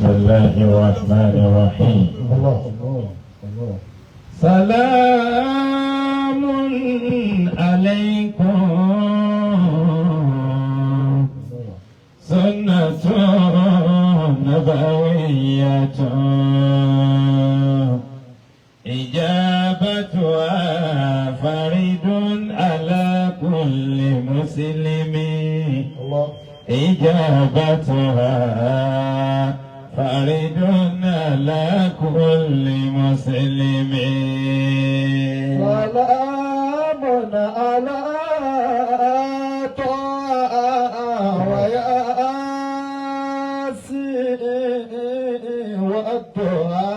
بسم الله الرحمن الرحيم. سلام عليكم سنة نبوية إجابتها فرد على كل مسلم إجابتها فرد على كل مسلم سلام على طه وياسين والضحى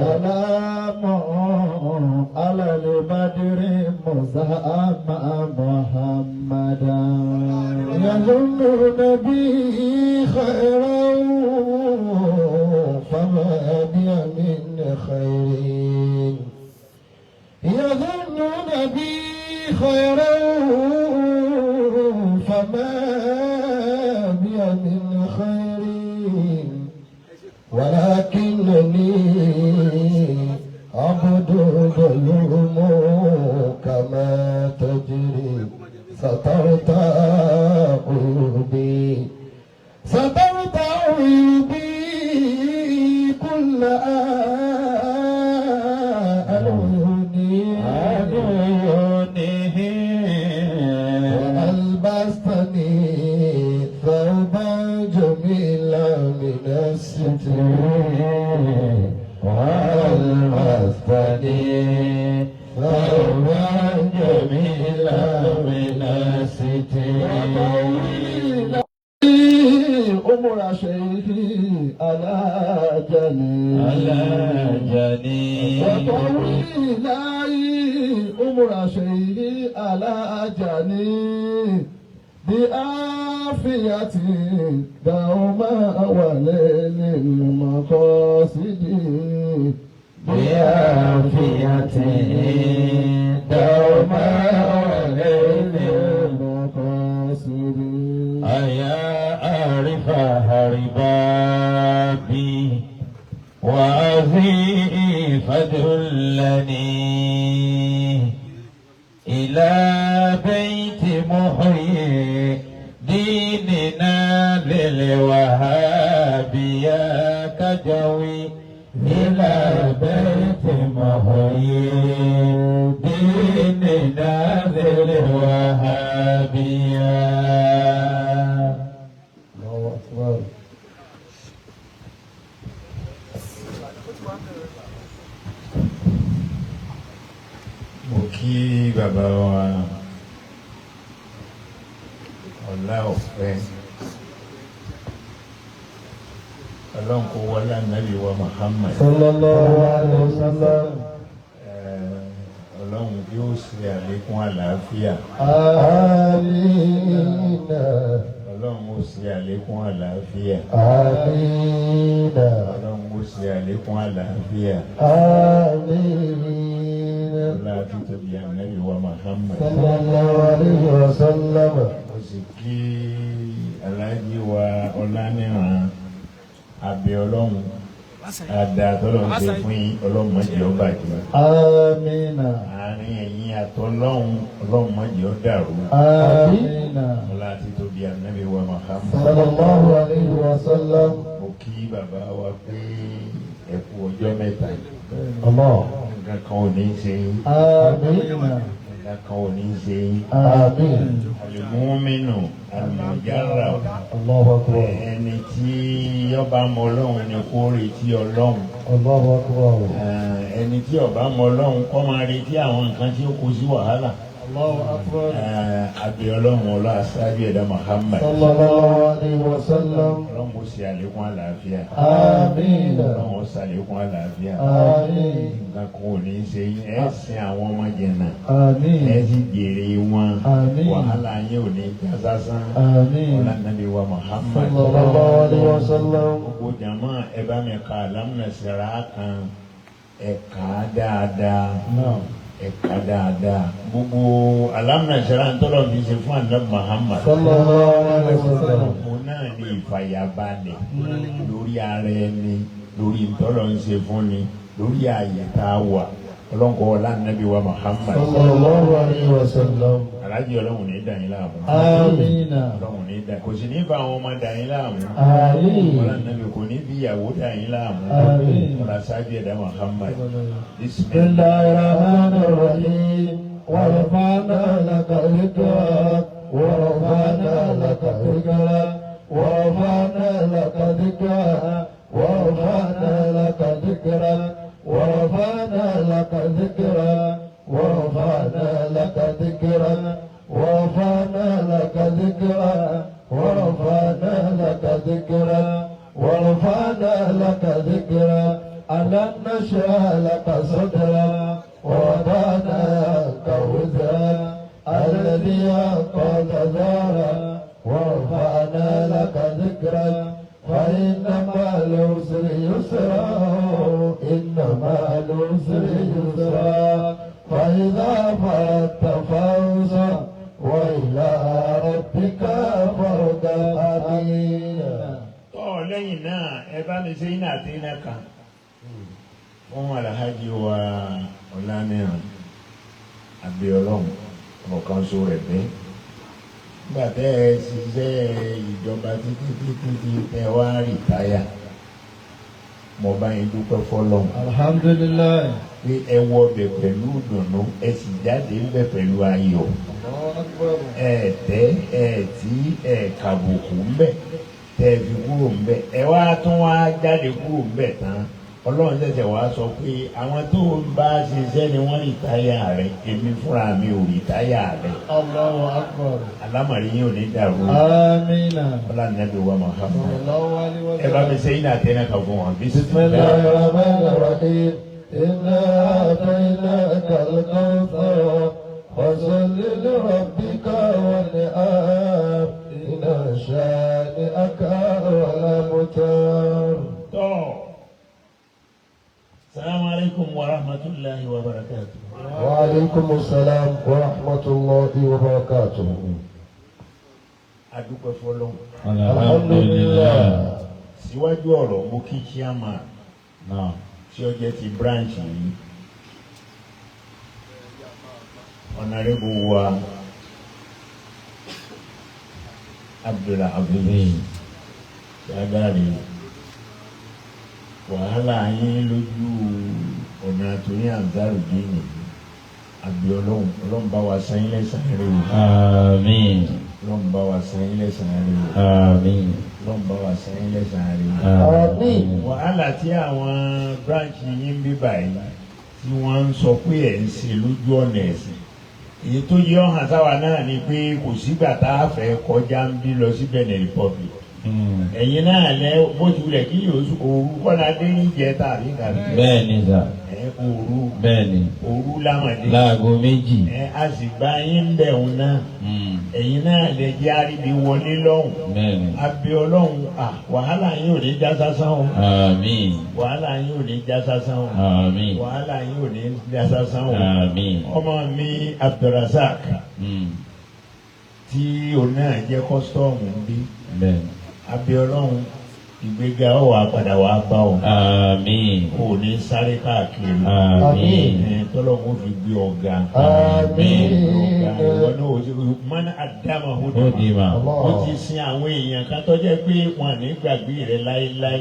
سلام على البدر مزهم محمدا يظن نبي خيرا فما بي من خير يظن نبي خيرا فما بي من خير ولكنني عبد ظلوم كما تجري سترت عيوبي سترت عيوبي كل وألبستني ثوبا جميلا من الستر وألبستني ثوبا جميلا من الستر أمر شيخي على جني وطويلاي أمر شيخي على جني بآفية دوما وليل المقاصد بآفية دوما وليل المقاصد أيا أعرف هربابي وأذي فدلني إلى بيت محيي ديننا للوهابية كجوي إلى بيت محيي ديننا للوهابية. الله أكبر. Mo kí bàbá wa Ọláọ̀fẹ́ Ọlọ́run kó wọlé ànábì wa Muhammad sallallahu alaihi wasallam. Ọlọ́run yóò ṣe àlékún àlàáfíà. Àmín. Ọlọ́run ó ṣe àlékún àlàáfíà. Àmín. Ọlọ́run ó ṣe àlékún àlàáfíà. Àmín. Ọlá títóbi ànábì wa Muhammad sallallahu alaihi wasallam. ó sì kí aláàjì wa Ọláníran abẹ Ọlọ́run àdá tọ́lọ́run ṣe fún yín Ọlọ́run má jẹ́ ó bàjẹ́. Àmín. Àárín ẹ̀yin àtọ́lọ́run Ọlọ́run má jẹ́ ó dàrú. Àmín. Ọlá títóbi ànábì wa Muhammad sallallahu alaihi wasallam. mo kí bàbá wa pé ẹ kú ọjọ́ mẹ́ta Allah. nǹkan kan ò ní ṣe yín. Àmín. nǹkan kan ò ní ṣe yín. Àmín. Al-mu'minu al-mujarrab Allahu akbar. ẹni tí ọba mọ Ọlọ́run ni kó retí Ọlọ́run. Allahu akbar. Ẹni tí ọba mọ Ọlọ́run kó máa retí àwọn nǹkan tí ó kó sí wàhálà. Allahu akbar. Abẹ Ọlọ́run ọlọ́ aṣáájú ẹ̀dá Muhammad. Sallallahu alaihi wasallam. Ọlọ́run ó ṣe àlékún àlàáfíà. Àmín. Ọlọ́run ó ṣe àlékún àlàáfíà. Àmín. Nǹkan kan ò ní ṣe yín ẹ sin àwọn ọmọ jẹ̀nà. Àmín. Ẹ sì jèrè wọn. Àmín. Wàhálà yín ò ní já sásán. Àmín. Ọlá Nàbí wa Muhammad. Sallallahu alaihi wasallam. Gbogbo jàmá ẹ bá mi ka alámúnẹsẹ̀rá kan ẹ̀ka dáadáa. Ẹ̀ka dáadáa. Gbogbo alámúnẹsẹ̀rá ń tọ́lọ̀ fi ṣe fún àná Muhammad. Sallallahu alaihi wasallam. Òun náà náà ní ìfàyàbalẹ̀ lórí ara ẹni lórí ntọ́lọ́ ń ṣe fún ni lórí ààyè tá a wà ọlọ́nkọ́ ọlá nàbí wa Muhammad sallallahu alayhi wa sallam. alájí ọlọ́run ní dàyín láàmú Amina. ọlọ́run ní dà kò sì ní fa àwọn ọmọ dàyín láàmú Àmín. ọlá nàbí kò ní bí ìyàwó dàyín láàmú Àmín. ọlá sáájú ẹ̀dá Muhammad Bismillahir Rahmanir Rahim. Wa rafa'na laka dhikrak. Wa rafa'na laka dhikrak. Wa rafa'na laka dhikrak. Wa rafa'na laka dhikrak. Wa rafa'na laka dhikrak. Wa rafa'na laka dhikrak. Wa rafa'na laka dhikrak. Wa rafa'na laka dhikrak. Wa rafa'na laka dhikrak. ألم نشرح لك صدرا ووضعنا عنك وزرا الذي أنقض ظهرا ورفعنا لك ذكرا فإن مع العسر يسرا إن مع العسر يسرا فإذا فرغت فانصب وإلى ربك فارغب. آمين. lẹ́yìn náà ẹ bá mi ṣe iná àti iná kan fún alhaji wa ọ̀lànìràn àbí ọlọ́run ọ̀kan so rẹ̀ bẹ́ẹ̀ nígbà tẹ́ ẹ ṣiṣẹ́ ìjọba títí tẹ wá rìtáyà mo bá yín dúpẹ́ fọlọ́run. Alhamdulillah. pé ẹ wọ ọbẹ̀ pẹ̀lú ìdùnnú ẹ sì jáde ńbẹ̀ pẹ̀lú ayọ̀ ẹ tẹ́ ẹ tí ẹ kàbùkù ńbẹ̀ tẹ́ ẹ fi kúrò ńbẹ̀ ẹ wá tún wá jáde kúrò ńbẹ̀ tán ọlọ́run ṣẹ̀ṣẹ̀ wá sọ pé àwọn tó ń bá ṣiṣẹ́ ni wọ́n rìtáyà rẹ̀ èmi fúnra mi ò rìtáyà rẹ̀. Allahu akbar. alámọ̀rí yín ò ní dàrú. Amina. ọlọ́run nàbí wa Muhammad. Sallallahu alaihi wa ẹ bá mi sallam. ṣe iná àtẹnà kan fún wọn. Bismillahir rahmanir rahim. Inna a'tainaka al-kawthar fasalli li rabbika wanhar inna shani'aka huwal abtar. Assalamu alaikum wa rahmatullahi wa barakatuh. Wa alaikumus salam wa rahmatullahi wa barakatuh. Adúpẹ́ fọ́lọ́run. Alhamdulillah. Síwájú ọ̀rọ̀ mo kí chairman náà tí ó jẹ́ ti branch yìí. Honorable wa Abdullah Abdulaziz Yagari. Wàhálà yín lójú ọ̀nà àtúnyẹ Ansarudeen àbí ọlọ́run bá wa san yín lẹ́san rẹ̀ o. Àmín. Ọlọ́run bá wa san yín lẹ́san rẹ̀ o. Àmín. Ọlọ́run bá wa san yín lẹ́san rẹ̀ o. Àmín. Wàhálà tí àwọn branch yín ń bí báyìí tí wọ́n ń sọ pé ẹ̀ ń ṣe lójú ọ̀nà ẹ̀sìn. Èyí tó yẹ ọ̀hàn sáwa náà ni pé kò sígbà tá a fẹ́ kọjá ń bí lọ sí Benin Republic. Ẹ̀yin náà lẹ bó ti wulẹ̀ kí yóò òru kọ́lá dé ní ìjẹta àbí kàbí. Bẹ́ẹ̀ni sà. Òru. Bẹ́ẹ̀ni. Òru lámàdé. Láago méjì. A sì gba yín bẹ̀rù náà. Ẹ̀yin náà lè jẹ́ àríbi wọlé lọ́hùn. Bẹ́ẹ̀ni. Abẹ́ ọlọ́run wàhálà yín ò ní já sásán o. Àmín. Wàhálà yín ò ní já sásán o. Àmín. Wàhálà yín ò ní já sásán o. Àmín. Ọmọ mi Abdulrasaq tí òun náà jẹ́ kọ́sítọ́ọ̀mù ń bí. Bẹ́ẹ̀ni. Abẹ́ ọlọ́run ìgbéga ó wà padà wá bá ọ. Àmín. Kò ní sáré káàkiri. Àmín. Tọ́lọ́mù fi gbé ọ̀gá. Àmín. Ọ̀gá ìwọ náà ó ti mọ́nà àdámà ó Ó di mà. ó ti sin àwọn èèyàn kan tó jẹ́ pé wọn ní gbàgbé rẹ̀ láéláé.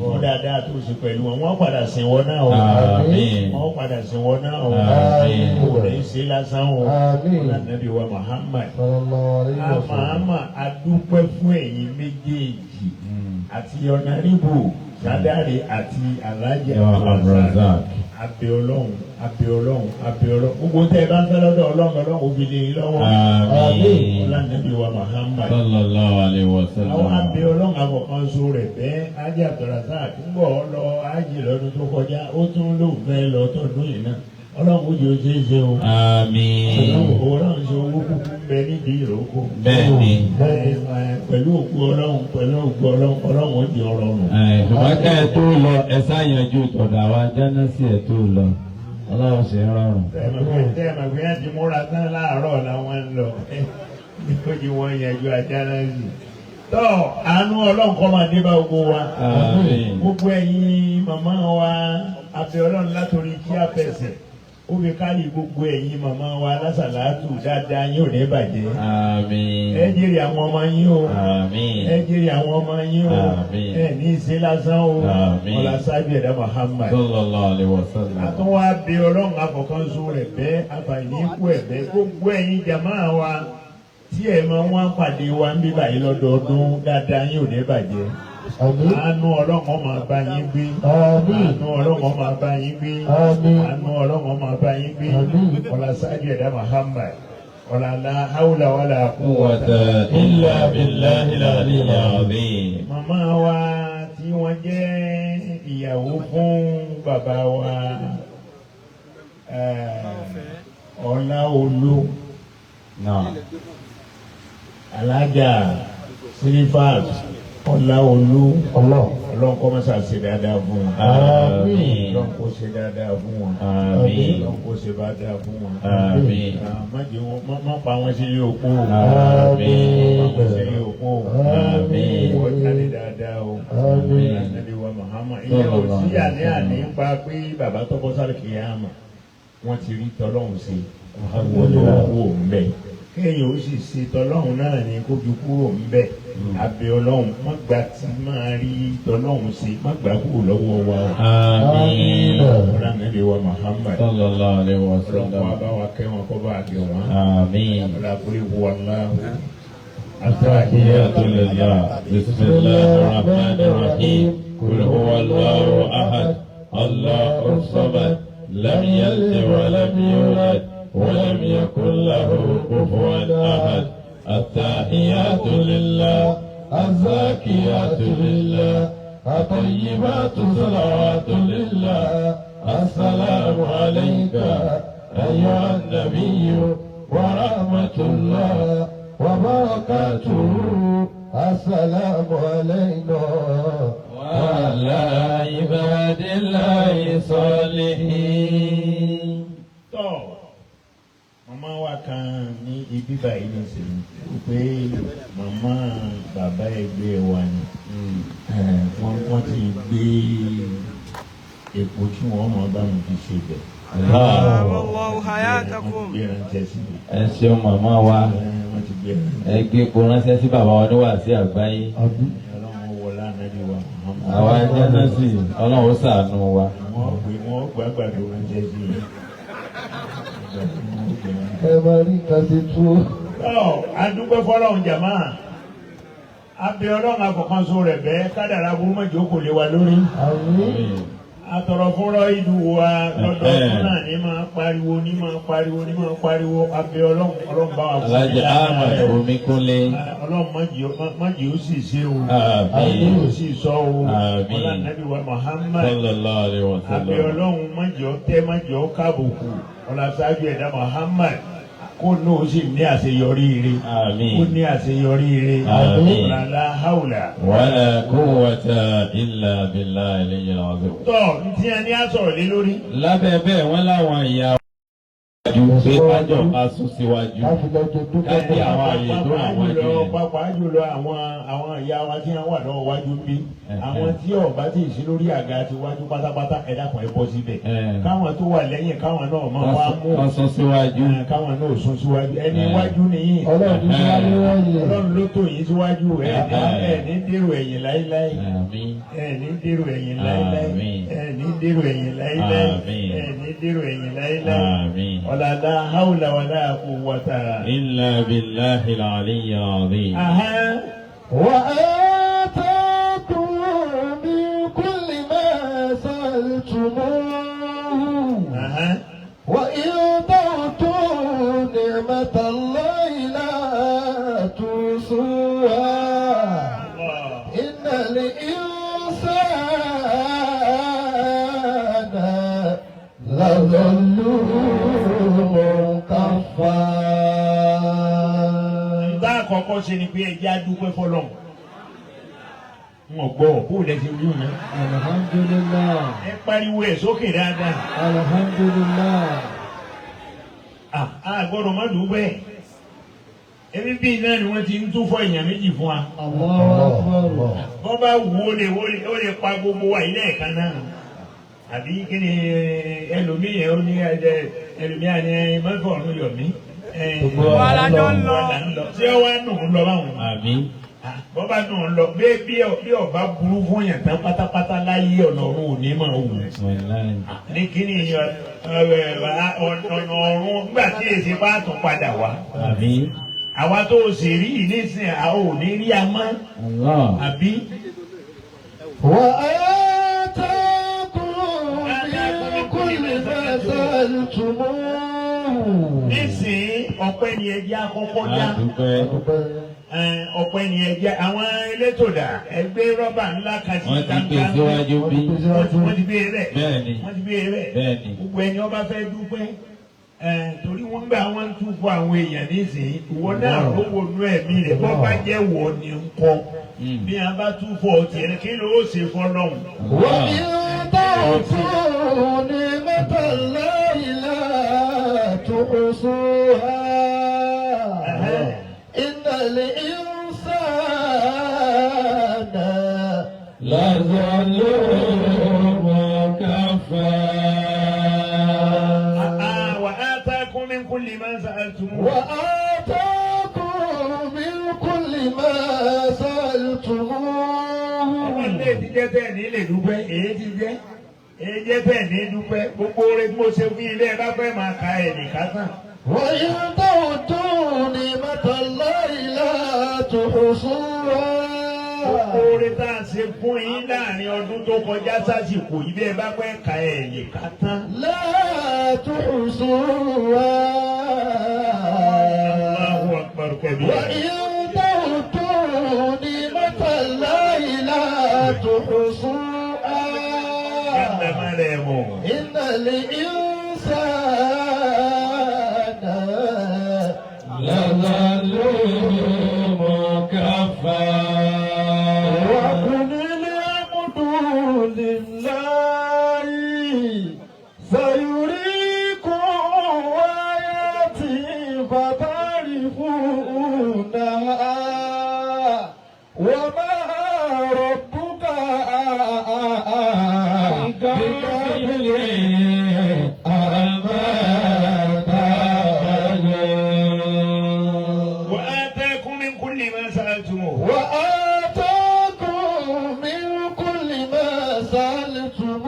Wọ́n dáadáa tó ṣe pẹ̀lú wọn. Wọ́n padà sìn wọ́n náà o. Àmín. Wọ́n padà sìn wọ́n náà o. Àmín. Kò ní ṣe lásán o. Àmín. Ànábì wa Muhammad. Sallallahu alaihi wa sallam. Àmàmà adúpẹ́ fún ẹ̀yin méjèèjì àti ọ̀nàrìbù sádàrí àti alájẹ Abdulrasaq. abẹ́ ọlọ́run gbogbo tẹ́ ẹ bá ń fẹ́ lọ́dọ̀ ọlọ́run òbílẹ̀ yìí lọ́wọ́ Àmín. ọlànàbí wa Muhammad Sallallahu alaihi wa sallam. àwọn abẹ́ ọlọ́run àkọ́kọ́sọ rẹ̀ bẹ́ẹ̀ ajé Abdulrasaq túbọ̀ lọ ájì lọ́dún tó kọjá ó tún lóun fẹ́ lọ tọdún yìí náà ọlọ́run ó jẹ́ oṣù ṣe o. Àmín. ọlọ́run ṣe owó kúkú ń bẹ nídìí ìrókò. Bẹ́ẹ̀ni. Pẹ̀lú òkú ọlọ́run ó di ọ̀rọ̀ nù. Ṣùgbọ́n ká ẹ tó lọ ẹ sáyànjú tọ̀dọ̀ àwa jáná sí ẹ tó lọ. Ọlọ́run ṣe ń rọrùn. Tẹ́ẹ̀mọ̀ pé wọ́n ti múra tán láàárọ̀ làwọn ń lọ. Ó di wọ́n yanjú ajá náà sí. tọ́ àánú ọlọ́run kó máa dé bá gbogbo wa. Àmín. Gbogbo ẹ̀yin màmá wa abẹ́ ọlọ́run látòrí kí á fẹsẹ̀. Ó fi kárí gbogbo ẹ̀yin màmá wa lásàlátù dáadáa yín ò ní bàjẹ́. Àmín. Ẹ jèrè àwọn ọmọ yín o. Àmín. Ẹ jèrè àwọn ọmọ yín o. Àmín. Ẹ ní ìṣe lásán o. Àmín. Ọlá sábì ẹ̀dá Muhammad. Sallallahu alaihi wasallam. Àtúnwá bẹ ọlọ́run àfọ̀kànṣó rẹ̀ bẹ́ àfàìní ikú ẹ̀ bẹ́ gbogbo ẹ̀yin jàmáà wa tí ẹ̀ máa wá pàdé wa ń bí báyìí lọ́dọọdún dáadáa yín ò ní bàjẹ́. Àmín. Àánú ọlọ́run máa bá yín gbé. Àmín. Àánú ọlọ́run máa bá yín gbé. Àmín. Àánú ọlọ́run máa bá yín gbé. Àmín. Ọlá sáájú ẹ̀dá Muhammad. Ọlá la hawla wala Quwwata illa billahil aliyyil azim. Màmá wa tí wọ́n jẹ́ ìyàwó fún bàbá wa Ọláolú Náà. Alájà Silifat Ọláolú Allah. Ọlọ́run kó máa ṣe dáadáa fún wọn. Àmín. Ọlọ́run kó ṣe dáadáa fún wọn. Àmín. Ọlọ́run kó ṣe dáadáa fún wọn. Àmín. Má jẹ́ wọn má pa wọn sí ilé òpó. Àmín. Má pa wọn sí ilé òpó. Àmín. Wọ́n jáde dáadáa o. Àmín. Ànábì wa Muhammad. Ìyẹn ò sí àní nípa pé bàbá tọ́kọ́ sáré kìíyàmà wọ́n ti rí tọ́lọ́hún sí wọ́n tó kú òun bẹ́ẹ̀. Kéèyàn ó sì ṣe tọ́lọ́hún náà ní kó fi kúrò ń bẹ́ẹ̀. Abẹ́ ọlọ́run má gbà tí máa rí tọ́lọ́hún sí má gbà kúrò lọ́wọ́ wa o. Àmín. Ọlọ́run Ànábì wa Muhammad. Sallallahu alaihi Ọlọ́run wasallam. kó bá wa kẹ́ wọn kó bá a gẹ̀ wọ́n. Àmín. Ọlọ́run kó wọ aláwọ̀. التحيات لله بسم الله الرحمن الرحيم قل هو الله أحد الله الصمد لم يلد ولم يولد ولم يكن له كفوا أحد التحيات لله الزاكيات لله الطيبات صلوات لله السلام عليك أيها النبي ورحمة الله وبركاته السلام علينا وعلى عباد الله الصالحين. Tọ́ màmá wa kan ní ibi báyìí ní sèmi pé màmá bàbá ẹgbẹ́ wa ni wọ́n ti gbé epo tí wọ́n mọ̀ bá mi fi ṣe bẹ̀. Allahu hayatakum. Wọ́n ti gbé ránṣẹ́ síbi. Ẹ ṣeun màmá wa Wọ́n ti gbé ránṣẹ́. ẹ gbé epo ránṣẹ́ sí bàbá wa níwàásí àgbáyé. Ọlọ́run wọlé ànábì wa. Àwa jẹ́ nọ́ọ̀sì Ọlọ́run ó ṣàánú wa. Wọ́n gbàgbàdo ránṣẹ́ sí i. Ẹ máa rí kàdé tú. Adúgbò fọlọ́run jàmá abẹ́ ọlọ́run àfọ̀kànṣó rẹ̀ bẹ́ẹ̀ kádàrá burú mọ́jọ́ kò lè wa lórí. Àmín. Atọ̀rọ̀ fúnra ìlú wa lọ́dọọdún náà ní máa pariwo abẹ́ ọlọ́run bá wa fún Alájà Ahmad Omíkúnlé. ọlọ́run májì ó sì ṣe o Àmín. ó sì sọ o Àmín. ọlá nàbí wa Muhammad Sallallahu alaihi abẹ́ wasallam. ọlọ́run májì ó tẹ́ májì ó kábùkù ọlá sáájú ẹ̀dá Muhammad kó ní o sì ní àṣeyọrí ire Àmín. kó ní àṣeyọrí ire Àmín. ọ̀làlá haúlà. Wala quwwata illa billahi al-aliyyil azim. tọ́ ntí a ní a sọ̀rọ̀ lé lórí. Lábẹ́ bẹ́ẹ̀ wọ́n láwọn ìyá ju pé kájọ ká sún síwájú. Láti lọ jẹ dúpẹ́ Kájí àwọn àyè tó wà wájú yẹn. pàápàá jùlọ àwọn ìyá wa tí wọ́n wà lọ́wọ́ wájú bí àwọn tí ọba tí ì sí lórí àga ti wájú pátápátá ẹ dákun ẹ bọ́ síbẹ̀ káwọn tó wà lẹ́yìn káwọn náà máa wá mú Wọ́n sún síwájú. káwọn náà sún síwájú ẹni iwájú nìyí Ọlọ́run ní wáyé wáyé. Ọlọ́run ló tó yín síwájú ẹ ní dèrò ẹ̀yìn láíláí Àmín. ẹ ní dèrò ẹ̀yìn láíláí Àmín. ẹ ní dèrò ẹ̀yìn láíláí Àmín. ẹ ní dèrò ẹ̀yìn láíláí Àmín. ọ̀làlá haúlà wàlá quwwata. Illa billahi al-aliyyil azim. وآتاكم من كل ما سألتموه وإن تعطوا نعمة الله لا تحصوها إن الإنسان لظلوم كفار. Ìgbà àkọ́kọ́ ṣe ni pé ẹjẹ́ adúpẹ́ fọlọ́run. Wọ́n gbọ́ bó lẹ ti wí òun. Alhamdulillah. Ẹ pariwo ẹ̀ sókè dáadáa. Alhamdulillah. A gbọ́dọ̀ má dùn bẹ́ẹ̀. ebi bíi náà ni wọ́n ti ń tún fọ́ èèyàn méjì fún wa. bọ́ bá wù ó lè pa gbogbo wa ilé ẹ̀ka náà àbí kí ni ẹlòmíyàn ó ní ẹlòmíyàn ní mọ́tò ọ̀run yọ̀ mí. wàhálà jọ ń lọ. tí ó wá nù ń lọ báwọn. bọ́ bá nù ń lọ bí ọba burú fún yàn tán pátápátá láyé ọ̀nà ọ̀run òní máa wù. ní kí ni ọ̀nà ọ̀run nígbà tí èsì bá tún padà wá. àwa tó o sì rí nísìnyí àwọn ò ní rí a mọ́. àbí. wà á nísìnyí ọpẹ́ ni ẹjẹ́ àkọ́kọ́ já ọpẹ́ ni ẹjẹ́ àwọn elétò dà ẹgbẹ́ rọ́bà ńlá kan sí gbangba wọ́n ti gbé rẹ̀ gbogbo ẹni ọba fẹ́ dúpẹ́ torí wọ́n gbà wọ́n ń tún fún àwọn èèyàn nísìnyí ìwọ náà ló wo inú ẹ̀mí rẹ̀ bọ́ bá jẹ́ wọ ni ń kọ́ bí a bá tún fọ ọtí rẹ̀ kí ló ṣe fọ́lọ́hùn. wọ́n ní dáhùn ní mẹ́tàlá ìlà tó ṣùgbọ́n ìdàlẹ̀ ìrúsàánà لظلوم كفار. وآتاكم من كل ما سألتموه. وآتاكم من كل ما سألتموه. ọlọ́lẹ̀ ti jẹ́ bẹ́ẹ̀ ní lè dúpẹ́ èyí ti jẹ́ èyí jẹ́ bẹ́ẹ̀ ní dúpẹ́ gbogbo orin mo ṣe fún ilé ẹ bá fẹ́ máa ka ẹ̀ nìkan tán. وإن تعدوا نعمة الله لا تحصوها. gbogbo orin tá a ṣe fún yín láàrin ọdún tó kọjá sásìkò yìí bí ẹ bá fẹ́ ka ẹ̀ nìkan tán. لا تحصوها. Allahu akbar kabira. وإن تعدوا نعمة الله لا تحصوها. Yàtọ̀ máa lẹ̀ mọ̀. إن الإنسان لظلوم كفار. وقل الحمد لله سيريكم آياته فتعرفونها وما ربك بغافل عما تعملون. وآتاكم من كل ما سألتموه. وآتاكم من كل ما سألتموه.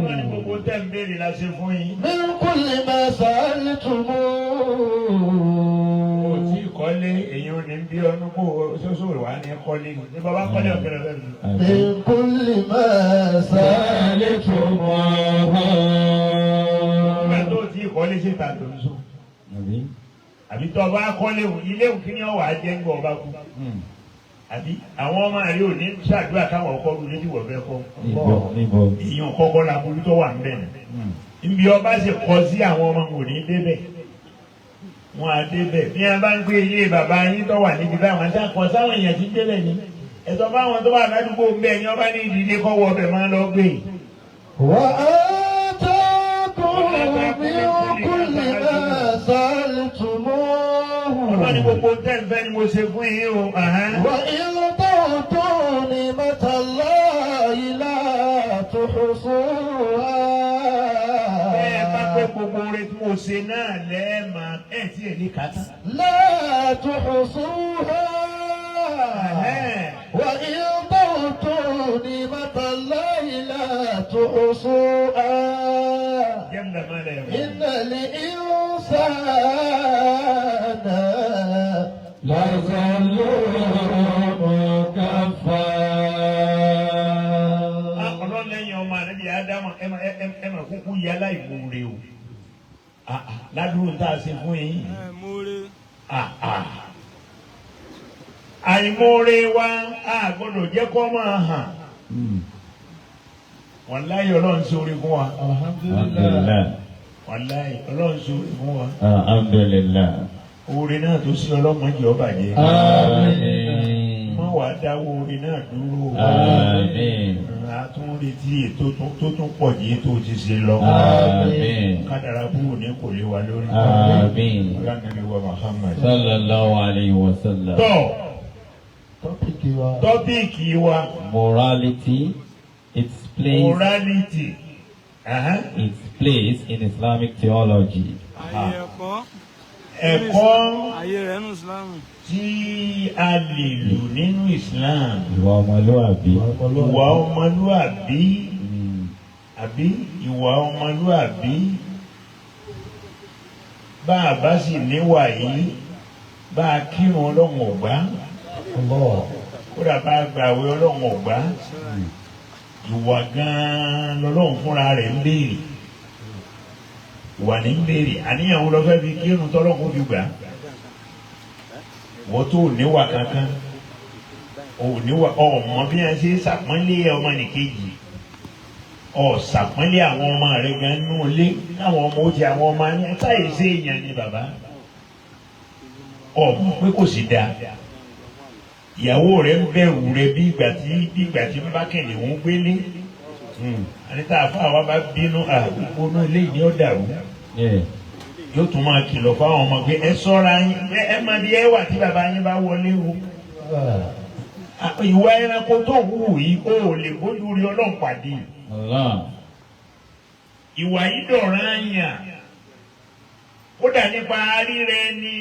wọ́n ní gbogbo tẹ́ ń béèrè la ṣe fún yín. من كل ما mo سألتموه. tí ì kọ́lé èyí ò ní bí ọdún kó ṣoṣo wà ní kọ́lé ní bàbá kọ́lé ọ̀kẹ́rẹ́ bẹ́ẹ̀ ni. من كل ما سألتموه. nígbà tó tí ì kọ́lé ṣe ta tó ń sùn. àbí tó ọba kọ́lé ilé òkè ni ọwọ́ ajẹ́ ń gbọ́ ọba kú. àbí àwọn ọmọ rẹ ò ní ṣàdúrà káwọn ọkọ lu létí wọ̀ bẹ́ẹ̀ kọ́. èèyàn kọ́kọ́ la burú tó wà ń bẹ̀ náà. ibi ọba ṣe kọ sí àwọn ọmọ kò ní débẹ̀. wọn á débẹ̀ bí wọn bá ń gbé ilé bàbá yín tó wà níbi báwọn àti àkọ sáwọn èèyàn ti débẹ̀ ni. ẹ̀sọ́ báwọn tó wà ládùúgbò ń bẹ̀ ni ọba ní ìdílé kọ́wọ́ ọbẹ̀ máa ń lọ gbé. وآتاكم من كل ما سألتموه. ọlọ́ni gbogbo tẹ́ǹfẹ́ ni mo ṣe fún yín o. وإن تعدوا نعمة الله لا تحصوها. bẹ́ẹ̀ bá pé gbogbo orin tí mo ṣe náà lẹ́ẹ̀ma ẹ̀ tí èlé kàtà. لا تحصوها. وإن تعدوا نعمة الله لا تحصوها. jẹ́mdà má lẹ̀ mọ́. إن الإنسان لظلوم كفار. ọlọ́lẹ́yìn ọmọ ànábì ádámù ẹ mà kúkú yẹ aláìmoore o. ládùúgbò tá a ṣe fún yín. àìmoore wa a gbọ́dọ̀ jẹ́ kó máa hàn. wàláyé ọlọ́run ṣoore fún wa. Alhamdulillah. wàláyé ọlọ́run ṣoore fún wa. Alhamdulillah. oore náà tó sí ọlọ́mọdé ọba jẹ́. Àmín. má wá dáwọ́ orin náà dúró. Àmín. A tún retí ètò tó tún pọ̀ jù ètò ti ṣe lọ. Àmín. Kádàrá búrò ní kò lè wá lórí. Àmín. Ọlọ́run wa Muhammad. Sallallahu alayhi wa sallam. Tọ́píìkì wa. Morality, its place. Morality. Its place in Islamic theology. Ẹ̀kọ́ ayé rẹ̀ nínú Islam. Tí a lè lò nínú Islam. Ìwà ọmọlúwàbí. Ìwà ọmọlúwàbí. Àbí ìwà ọmọlúwàbí. Bá a bá sì níwà yìí, bá a kírun Ọlọ́run ọ̀gbá. Kódà bá a gbààwẹ̀ Ọlọ́run ọ̀gbá. Ìwà gan-an lọ́lọ́run fúnra rẹ̀ ń béèrè. Ìwà ní ń béèrè. Àníyàn wo lọ fẹ́ fi kírun tọ́lọ́run fi gbà? Wọ́n tó níwà kankan. Níwà ọmọ bí wọ́n ṣe ṣàpọ́nlé ọmọ nìkejì. Ṣàpọ́nlé àwọn ọmọ rẹ̀ gan nínú ilé. Káwọn ọmọ ó ti àwọn ọmọ ní táyé sí èèyàn ni bàbá. Ọmọ pé kò sí dáa. Ìyàwó rẹ̀ ń bẹ̀rù rẹ̀ bí ìgbà tí ń bá kẹ̀lé òun gbélé. Àníta àfa wa bá bínú àgbègbè náà ilé ìní ọ̀dàrú. Yóò tún máa kìlọ̀ fáwọn ọmọ pé ẹ ṣọ́ra yín ẹ máa di ẹwà tí bàbá yín bá wọlé o. Ìwà ẹranko tó wù yìí ó lè bójú rí Ọlọ́run pàdé. Ìwà yìí dọ̀ràn yàn. Kódà nípa rírẹ ni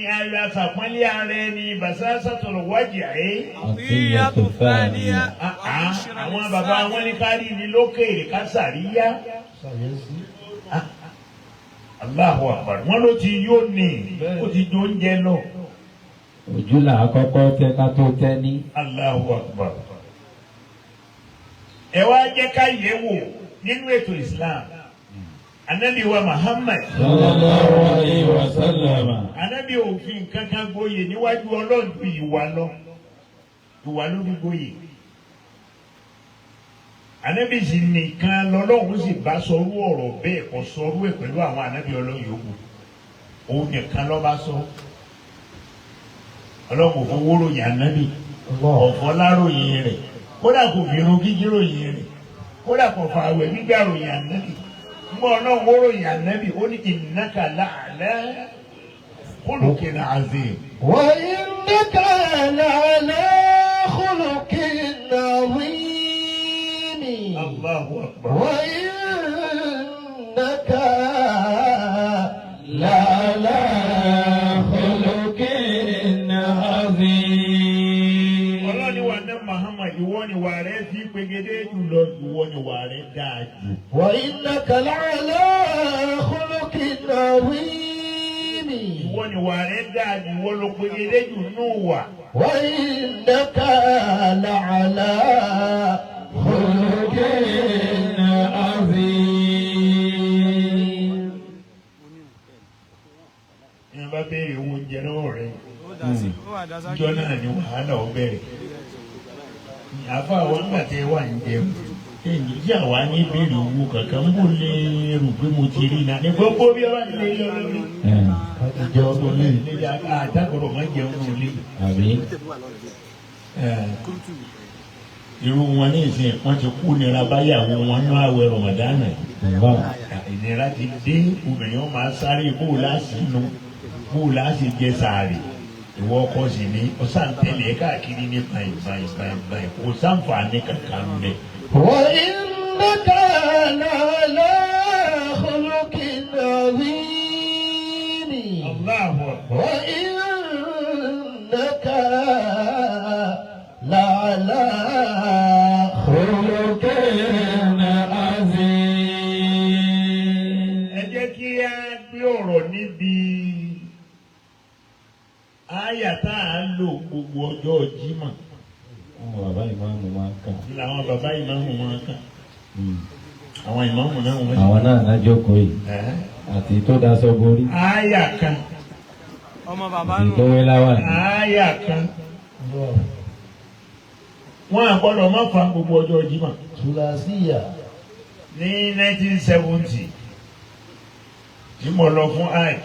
aṣàpọ́nlé ara ẹni bàṣá sàtọ̀rọ̀ wájì àyè. Àwọn bàbá wọn ní kárí ni lókèrè ká sàríyá. Allahu Akbar. Wọ́n ló ti yó ni ó ti jó oúnjẹ lọ. Ojú là á kọ́kọ́ tẹ́ ká tó tẹ́ ní. Allahu Akbar. Ẹ wá jẹ́ ká yẹ̀ wò nínú ètò Islam. Ànábì wa Muhammad. Sallallahu alayhi wa sallam. Ànábì òfin kankan gboyè níwájú Ọlọ́run ju ìwà lọ. Ìwà ló fi gboyè. Ànábì sì nìkan lọ́lọ́run sì bá sọrú ọ̀rọ̀ bẹ́ẹ̀ kò sọrú ẹ̀ pẹ̀lú àwọn ànábì Ọlọ́run yòókù. Òun nìkan ló bá sọ. Ọlọ́run kò fowó ròyìn ànábì. Ọ̀fọ̀ láròyìn rẹ̀. Kódà kò fi irun kíkí ròyìn rẹ̀. Kódà kò fa àwẹ̀ gbígbà ròyìn ànábì. Mọ̀ náà wó ròyìn ànábì ó ní innaka la'ala khuluqin azim. Wa innaka la'ala khuluqin azim. Allahu Akbar. Wa innaka la'ala khuluqin azim. Ọlọ́ni wa ní Muhammad ìwọ ni wà rẹ̀ fi pegedé jùlọ ìwọ ni wà rẹ̀ dáa jù. Wa innaka la'ala khuluqin azim. Ìwọ ni wà rẹ̀ dáa jù ìwọ ló pegedé jù nù wà. Wa innaka la'ala khuluqin azim. Ní bá béèrè owó oúnjẹ náà rẹ̀. Ìjọ náà ni wàhálà ó bẹ̀rẹ̀. Àfa àwọn nígbà tí wà ń jẹun. Èyí tí àwa ní béèrè owó kankan mo lè rò pé mo ti rí náà. Ní gbogbo bí ọba ti lè yọ lórí. Ìjọ ọdún lè. Àtàkùrọ̀ máa jẹun ní ilé. Àbí? Irú wọn ní ìsìn wọ́n ti kú nira báyàwó wọn ní àwẹ̀ Ramadan. Ìnira ti dé obìnrin wọn máa sáré bóòlù láti jẹ sàárì. Ìwọ ọkọ sì ní ọ̀sán tẹ̀lé káàkiri ní báyìí kò sáǹfààní kankan rẹ̀. Wa innaka la'ala khuluqin azim. Allahu Akbar. Wa innaka la'ala khuluqin azim. Ẹ jẹ́ kí á gbé ọ̀rọ̀ níbi àyà tá à ń lò gbogbo ọjọ́ Jímọ̀. Àwọn bàbá ìmáàmù máa ń kà. Làwọn bàbá ìmáàmù máa ń kà. Àwọn ìmáàmù náà wọ́n. Àwọn náà lájókòó yìí. Àti tó daṣọ borí. Àyà kan. Ọmọ bàbá Àti nù. tó wé láwà ní. Àyà kan. Wọ́n àgbọ́dọ̀ má fa gbogbo ọjọ́ Jímọ̀. Sulasiya. Ní 1970 tí mo lọ fún hajj.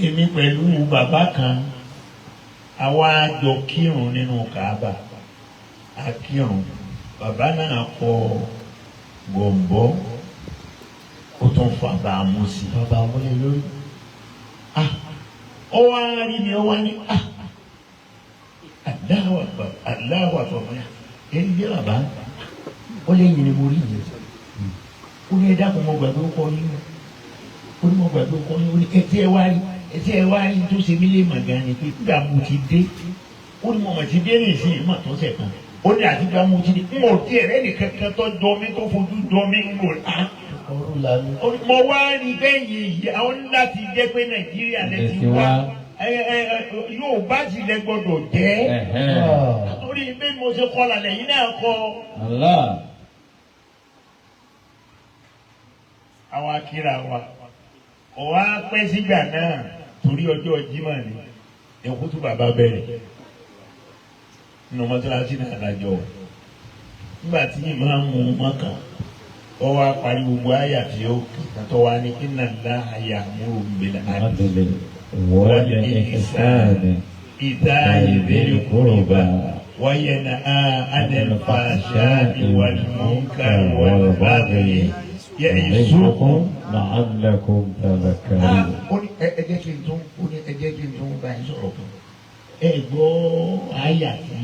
èmi pẹ̀lú bàbá kan àwa jọ kírun nínú Kaaba akírun bàbá náà kọ gọ̀ǹbọ́ ó tún fa bàámu sí bàbá àmúlẹ̀ lórí. ó wá rí mi ó wá ní aláwọ̀ àtọ̀mọ́ ẹni bí bàbá ó lè yin ni mo rí yìí ó ní ẹ̀dá kan mo gbàgbé ó kọ́ yín ó ní mo gbàgbé ó kọ́ yín ó ní ẹtí ẹ wá rí tó ṣe mí lè mọ̀ gan ni pé nígbà mo ti dé ó ní mo mọ̀ ti dé ní ìsìn ìmọ̀ tó ṣẹ̀ kan ó ní àti gba mo ti dé n ò tiẹ̀ rẹ́ni kankan tó jọ mí tó fojú jọ mí n kò ọrùn lànà. mo wá rí bẹ́ẹ̀ yìí àwọn láti jẹ́ pé Nàìjíríà lẹ ti wá yóò bá ti lẹ gbọ́dọ̀ jẹ́ torí bí mo ṣe kọ́ lálẹ́ yìí náà kọ́. àwọn akíra wa ọ̀wá pẹ́ sígbà náà torí ọjọ́ Jímọ̀ ni ẹ̀kú tó bàbá bẹ̀rẹ̀ nínú mọ́tàlásí náà lájọ nígbà tí ìmáàmù Mákà wọ́n wá parí gbogbo àyà tí ó kàtọ́ wá ní inna Allaha ya'muru bil 'adli wal ihsani ita'i dhil qurba wa yanha 'anil fahsha'i wal munkari wal baghi ya'izukum la'allakum tadhakkarun. ó ní ẹ jẹ́ kí n tún bá yín sọ̀rọ̀ kan ẹ gbọ́ àyà tí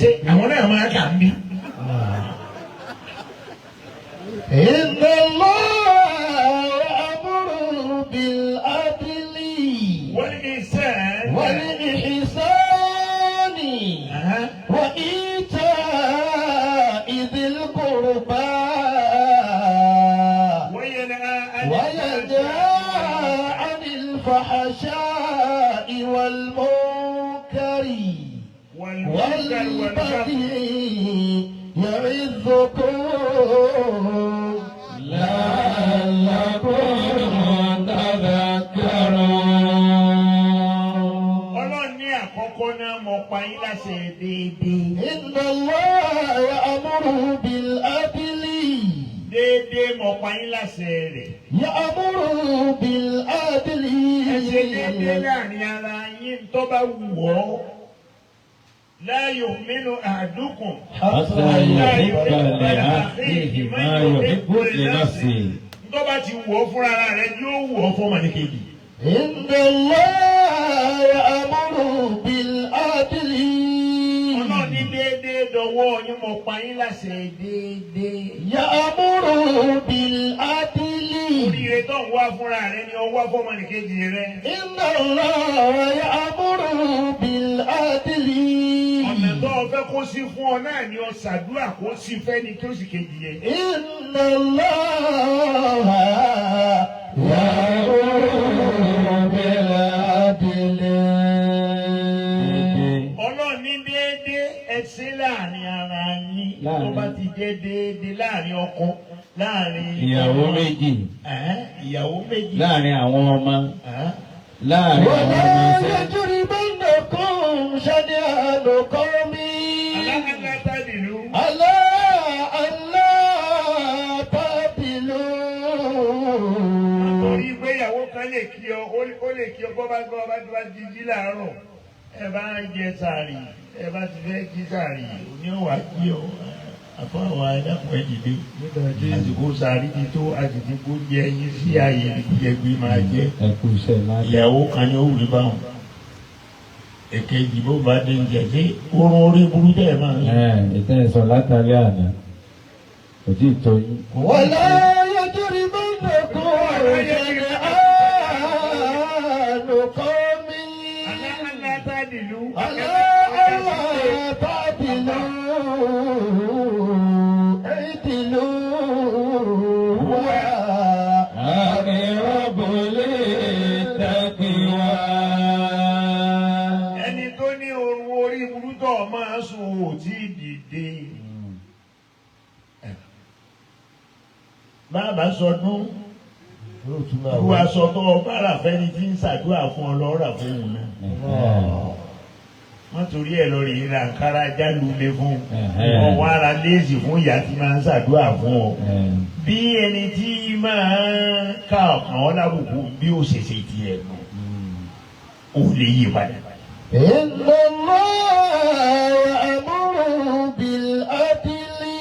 ṣé àwọn náà máa kà ń bí. إن الله يأمر بالعدل والإحسان وإيتاء ذي القربى وينهى عن الفحشاء والمنكر والبغي يعظكم لعلكم تذكرون. Ọlọ́run ní àkọ́kọ́ náà mo pa yín láṣẹ déédéé. Inna Allah ya'muru bil adli. Déédéé mo pa yín láṣẹ rẹ̀. Ya'muru bil adli. Ẹ ṣe déédéé láàrin ara yín tó bá wù ọ́. لا يؤمن أحدكم حتى يحب لأخيه ما يحب لنفسه. tó bá ti wù ọ́ fúnra rẹ̀ yóò wù ọ́ fún ọmọnìkejì. Inna Allah ya'muru bil adli. Ọlọ́run ní déédéé dọwọ́ yín mo pa yín láṣẹ déédéé. Ya'muru bil adli. Oríire tó ń wá fúnra rẹ̀ ni ó wá fún ọmọnìkejì rẹ̀. Inna Allah ya'muru bil adli. Ọ̀nà tó o fẹ́ kó sí fún ọ náà ni o ṣàdúrà kó sí fẹ́ ni kí ó sì kejì yẹn. Inna Allah ya'muru bil adli. Ọlọ́run ní déédéé ẹ ṣe láàrin ara yín tó bá ti dé déédéé láàrin ọkọ láàrin ìyàwó méjì láàrin àwọn ọmọ láàrin àwọn ọmọ iṣẹ́. يجرمنكم شنآن قوم ألا ألا تعدلوا. Torí pé ìyàwó kan lè kí ọ, ó lè kí ọ bọ́ bá ti jí láàárọ̀. Ẹ bá jẹ sàárì, ẹ bá ti fẹ́ kí sàárì, òní ò wá kí ọ. Àfọ àwọn adákùn ẹ̀ dìde. Àsìkò sàárì ti tó, àsìkò kó jẹ yín sí ààyè ìjẹgbẹ́ máa jẹ. Ẹ kú iṣẹ́ náà. Ìyàwó kan ni ó wùlé báwọn. Èkejì bó bá dé ń jẹ sí oorun orí burú tẹ̀ máa ń sọ. Ìtẹ́ ìsọ̀ látàrí àná kò tí ì tó yín. ولا يجرمنكم شنآن قوم ألا ألا تعدلوا اعدلوا هو أقرب للتقوى. Ẹni tó ní oorun orí burú tó máa sùn ò tí ì dìde. Bàbá sọdún irú aṣọ tó o bá rà fẹ́ni tí ń ṣàdúrà fún ọ lọ́ọ́ rà fún òun náà. wọ́n torí ẹ̀ lọ rí ra nkárá jálùmí fún ọwọ́ ara léèzì fún ìyá tí máa ń ṣàdúrà fún ọ. bí ẹni tí máa ń ká ọ̀kan ọ́ lábùkù bí ó ṣe ṣe tiẹ̀ nù ó lè yí padà. Inna Allah ya'muru bil adli.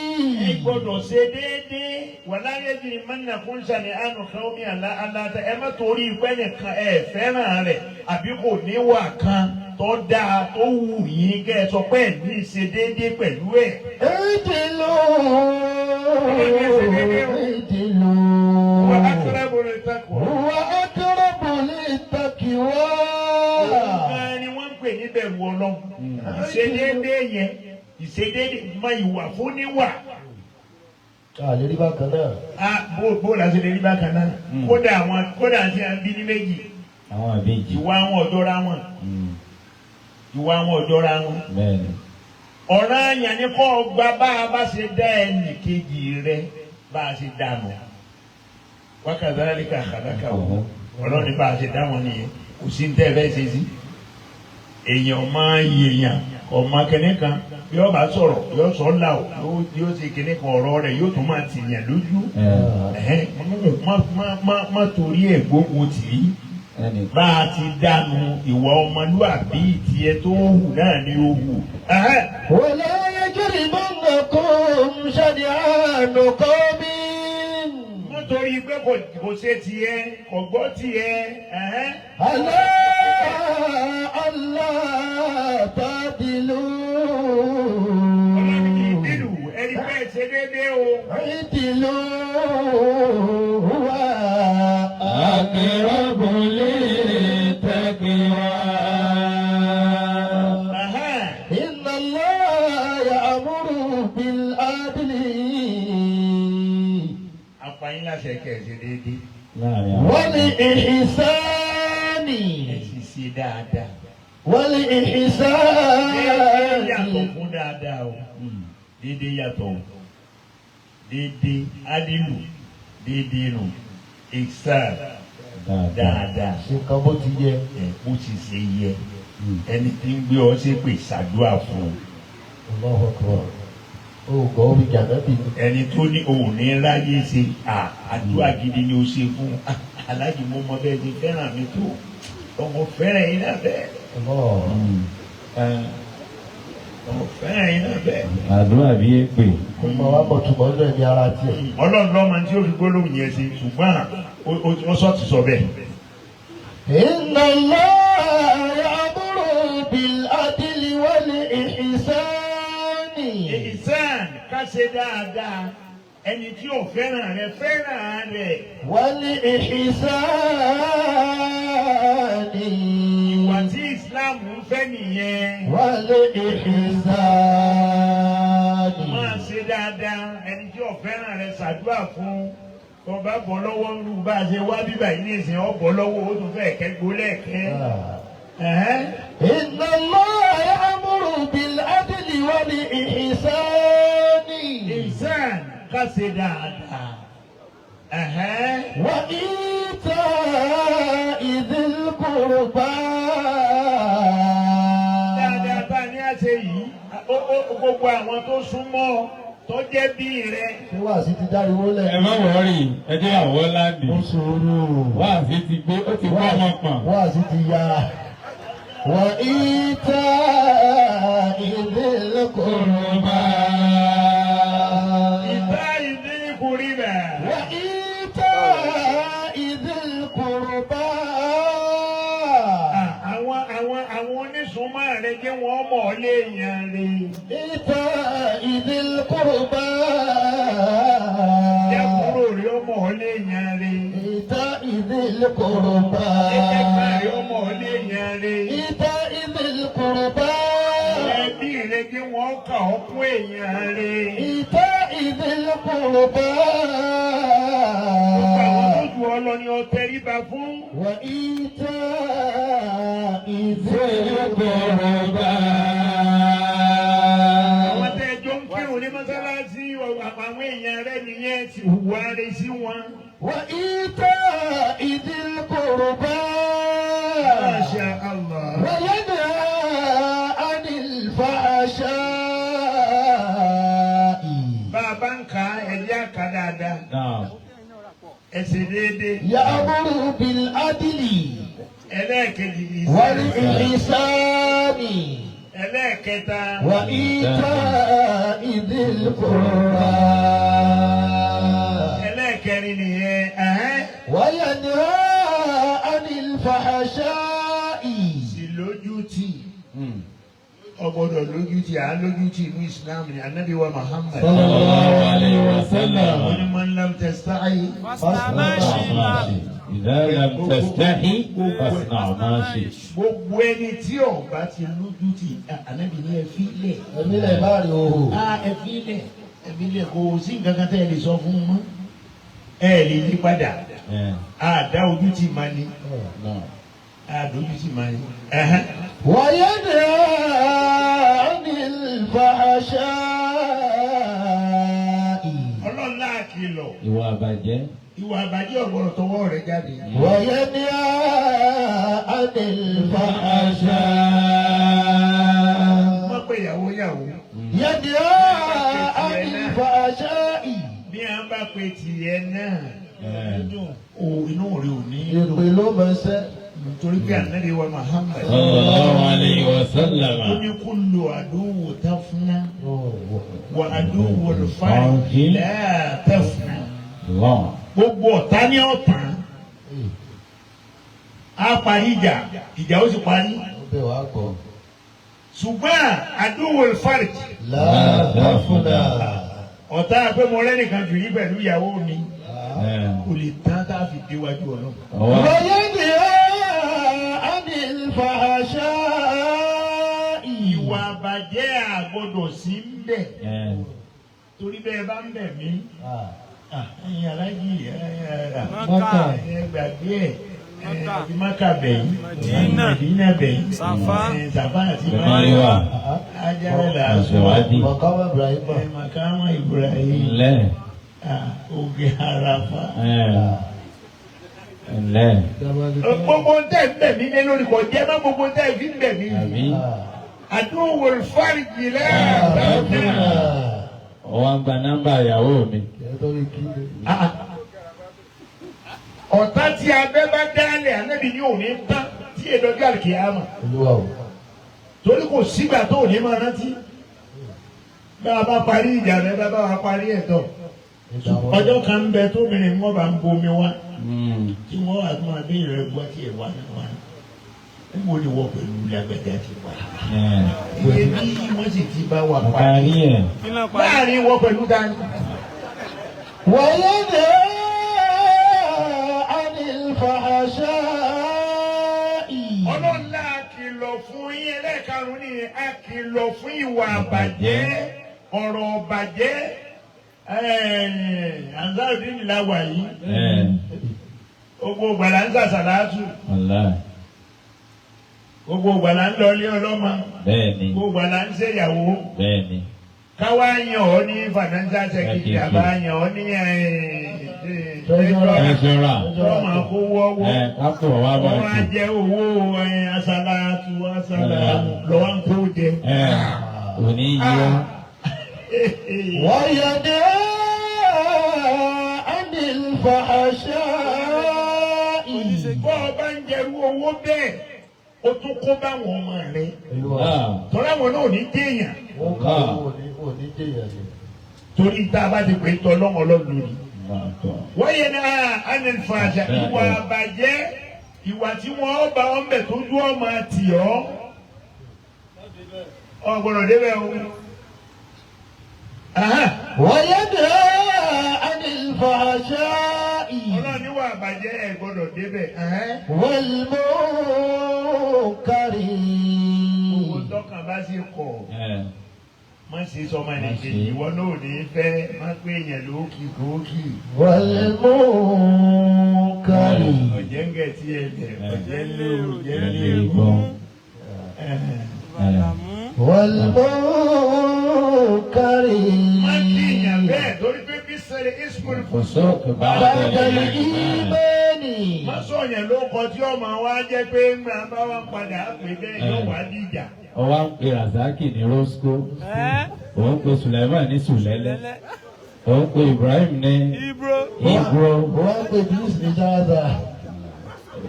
ẹ gbọ́dọ̀ ṣe déédéé wala yajrimannakum shana'anu qawmin ala alla ta'dilu. ẹ má torí pé nìkan ẹ fẹ́ràn rẹ̀ àbí kò níwà kan tó dáa tó wù yín kẹ́ ẹ sọ pé ẹ ní ṣe déédéé pẹ̀lú ẹ̀. I'dilu. Wa aqrabu lit-taqwa. Wa aqrabu lit-taqwa. Ọ̀gá ni wọ́n ń pè ní bẹ̀rù Ọlọ́run. Ìṣedéédéé yẹn ìṣedéédéé mọ ìwà fún níwà. Lè rí bákan náà. Bó la ṣe lè rí bákan náà. Kódà tí a ń bí ní méjì. Àwọn àbíjì. Ìwà wọn ọ̀dọ́ra wọn. Ìwà wọn ọ̀dọ́ra wọn. Bẹ́ẹ̀ni. Ọ̀ràn àyàn ni kọ́ gba bá a bá ṣe dá ẹnì kejì rẹ bá a ṣe dànù. Wa kadhalika khalaqahum. Ọlọ́run ní bá a ṣe dá wọn nìyẹn. Kò sí ní tẹ́ ẹ fẹ́ ṣe sí. Èèyàn máa ń yèèyàn ọmọ kẹ́ne kan yóò bá sọ̀rọ̀ yóò sọ ọ́ là ó yóò ṣe kẹ́ne kan ọ̀rọ̀ rẹ̀ yóò tún máa tìyàn lójú. Má torí ẹ̀ gbógun tì í. Bá a ti dànù ìwà ọmọlúwàbí tiẹ̀ tó hù náà ni ó hù. Wala yajrimannakum shana'anu qawmin. Nítorí pé kò ṣe tiẹ̀ kò gbọ́ tiẹ̀. Ala alla ta'dilu. Ọlọ́run kì í dìlù ẹni bẹ́ẹ̀ ṣe déédéé o. I'dilu huwa Aqrabu lit-taqwa. Inna Allah ya'muru bil adli. Àpáyín láṣẹ kẹ̀ ṣe déédéé. Wal ihsani. Ẹ sì ṣe dáadáa. Wal Déédéé ihsani. yàtọ̀ fún dáadáa o. Déédéé yàtọ̀ o. Déédéé adilu. Déédéé nù. Ihsan. Dáadáa. Ṣé kan bó ti yẹ? Bó ti ṣe yẹ. Ẹni tí ń gbé ọ ṣépè ṣàdúrà fún un. Allahu Akbar. Ó gbọ́ orí jàǹdàbí ni. Ẹni tó ní òun ní ráyè ṣe àdúrà gidi ni ó ṣe fún aláàjì mo mọ bẹ́ẹ̀ ti fẹ́ràn mi tó ọmọ fẹ́ràn yín náà bẹ́ẹ̀. Ọmọ fẹ́ràn yín náà bẹ́ẹ̀. Àdúrà bí èpè. Kó máa wá bọ̀ túbọ̀ nínú ẹ̀mí ara tiẹ̀. Ọlọ́run lọ́mọ tí ó fi gbólóhùn yẹn ṣe ṣùgbọ́n ó sọ ti sọ bẹ́ẹ̀. Inna Allah ya'muru bil adli wal ihsani. Ihsan ká ṣe dáadáa ẹni tí ò fẹ́ràn rẹ̀ fẹ́ràn rẹ̀. Wal ihsani. Ìwà tí Islam ń fẹ́ nìyẹn. Wal ihsani. Máa ṣe dáadáa ẹni tí ò fẹ́ràn rẹ̀ ṣàdúrà fún. Tó bá bọ́ lọ́wọ́ ń lu bá a ṣe wá bíbà yìí ní ìsìn ọ̀ bọ́ lọ́wọ́ ó tún fẹ́ kẹ́gbó lẹ́ẹ̀kẹ́. Inna Allah ya'muru bil adli wal ihsani. Ihsan ká ṣe dáadáa. Wa ita'i dhil qurba. Dáadáa bá ní àṣẹ yìí, gbogbo àwọn tó súnmọ́ tó jẹ́ bí rẹ̀. Ṣé wàá sí ti dáriwó lẹ̀? Ẹ má wọrí, ẹ jẹ́ àwọ̀ láǹdì. Ó ṣòro. Wáàsí ti gbé, ó ti gbọ́ ọmọ pọ̀n. Wàá sí ti ya. Wa ita'i dhil qurba. Ìta ìdí kùrí rẹ̀. Wa ita'i dhil qurba. Àwọn onísùnmọ́ rẹ̀ jẹ́ wọ́n mọ̀ ọ́ léèyàn rẹ̀. Ita'i dhil qurba. Jẹ́ kúrò rí ọmọ ọ́ léèyàn rẹ̀. Ita'i dhil qurba. Jẹ́ ká rí ọmọ ọ́ léèyàn rẹ̀. Ita'i dhil qurba. Ẹbí rẹ̀ jẹ́ wọ́n kà ọ́ kún èèyàn rẹ̀. Ita'i dhil qurba. Gbogbo àwọn tó ju ọ lọ ni ọ tẹríba fún. Wa ita'i dhil qurba. Àwọn tẹ́jọ́ ń kírun ní mọ́sálásí àwọn èèyàn rẹ̀ nìyẹn ti hùwà rẹ̀ sí wọn. Wa ita'i dhil qurba. Masha Allah. Wa yanha 'ani ẹsẹ̀ déédéé. يأمر بالعدل ẹlẹ́ẹ̀kejì ni والإحسان ẹlẹ́ẹ̀kẹta وإيتاء ذي القربى ẹlẹ́ẹ̀kẹrin nìyẹn. وينهى عن الفحشاء sì lójútì ọgbọ́dọ̀ lójútì lójútì ní Islam ní Ànábì wa Muhammad sallallahu alayhi wa sallam. wọ́n ní man lam tastahi إذا لم تستحي فاصنع ما شئت. gbogbo ẹni tí ọba ti lójútì Ànábì ní ẹ fi lẹ̀. ẹ̀mí lẹ̀ bá rí o. ẹ fi lẹ̀ kò sí nǹkan kan tẹ́ ẹ lè sọ fún un mọ́ ẹ lè yí padà dá ojútì máa ní dójútì máa ní. وينهى عن الفحشاء ọlọ́lá kìlọ̀ ìwà àbàjẹ́. ìwà àbàjẹ́ ọ̀gbọ́dọ̀ tọwọ́ rẹ̀ jáde. وينهى عن الفحشاء wọ́n pè yàwó yàwó. ينهى عن الفحشاء bí a bá pe tìyẹ náà inú rẹ̀ ò ní ìpè ló mọ̀ ṣẹ́. nítorí pé Ànábì wa Muhammad sallallahu alayhi wa sallam. ó ní kullu aduwwu tafna wa aduwwu al-farji la tafna. gbogbo ọ̀tá ní ọ̀tán á parí ìjà ó sì parí. ṣùgbọ́n aduwwu al-farji láàbàfúnà. ọ̀tá pé mo rẹ́nìkan jù yí pẹ̀lú ìyàwó mi kò lè tán tá a fi déwájú Ọlọ́run. وينهى عن الفحشاء. ìwà àbàjẹ́ àgbọ̀dọ̀ sí ń bẹ̀ torí bẹ́ẹ̀ bá ń bẹ̀ mí ẹ̀yin aláàjì Mákà. gbàgbé àti Mákà bẹ̀yìn Mẹdínà bẹ̀yìn Sàfà àti Máríwá. Ajára Àṣewádìí. Màkàmá Ibrahim. Màkàmá Ibrahim ńlẹ́. Òkè Àràfà. ńlẹ́. gbogbo tẹ́ ń bẹ̀ mí lé lórí kò jẹ́ má gbogbo tẹ́ fi ń bẹ̀ mí. àdúgbò fáríjì lẹ́yìn. ọwọ́ ń gba nọ́mbà ìyàwó mi. ọ̀tá tí abẹ́ bá dálẹ̀ Ànábì ní òní tán tí èdòjú àlùkìyámà. torí kò sígbà tó òní máa rántí. bá a bá parí ìjà rẹ bá wa parí ẹ̀tọ́. ọjọ́ kan ń bẹ tóbìnrin wọn bá ń bomi wá. tí wọ́n wà máa bí ìrẹ́ gbọ́ tí ẹ̀ wá náà wá. níbo ni wọ́n pẹ̀lú lágbàdá ti wá. iye bí wọ́n sì ti bá wà parí ẹ̀. láàrin wọ́n pẹ̀lú dání. وينهى عن الفحشاء. ọlọ́lá kìlọ̀ fún yín ẹlẹ́karùn-ún ni a kìlọ̀ fún ìwà àbàjẹ́ ọ̀rọ̀ ọ̀bàjẹ́ Ansarudeen la wà yìí gbogbo gbàlà ń sàṣàlátù gbogbo gbàlà ń lọ ilé ọlọ́mọ gbogbo gbàlà ń ṣèyàwó káwá yan ọ́ ní financial secretary àbá yan ọ́ ní treasurer ọmọ akówó ọwọ́ wọ́n á jẹ owó asàlátù lọ́wọ́ ń kó jẹ. òní yíyá. وينهى عن الفحشاء. bọ́ ọ bá ń jẹrú owó bẹ́ẹ̀ o tún kó báwọn ọmọ rẹ tọ́lá wọn náà ò ní déèyàn torí tá a bá ti pè é tọ́ lọ́wọ́ lọ́dún ni. wọ́n yẹ ní anilfàṣà ìwà àbàjẹ́ ìwà tí wọ́n bá wọn bẹ̀ tó dún ọmọ àti ọ́ ọ̀gbọ̀nọ̀ débẹ̀ o. وينهى عن الفحشاء. ọlọ́run níwà àbàjẹ́ ẹ̀ gbọ́dọ̀ débẹ̀. والمنكر. owó tọkàn bá sì kọ̀ má ṣe sọmọ ẹnìkejì ìwọ náà ò ní fẹ́ má pé èèyàn lókì. والمنكر. ọ̀jẹ̀ ń gẹ̀ tí ẹ bẹ̀ ọ̀jẹ̀ ń lé ọ̀jẹ̀ ń lé والمنكر. má kí èèyàn bẹ́ẹ̀ torí pé bí sẹ́lẹ̀ ismail فسوق بعد الإيمان. má sọ̀yàn ló kọ tí ọmọ wa jẹ́ pé ńgbà bá wà padà pé bẹ́ẹ̀ yóò wá dìjà. ọwọ́ ń pe Razaki ní Rosco òun pe Sulaiman ní Sùlẹ́lẹ́ ó ń pe Ibrahim ní Ibro. Ibro. wọ́n pè Idris ní Jáàdà.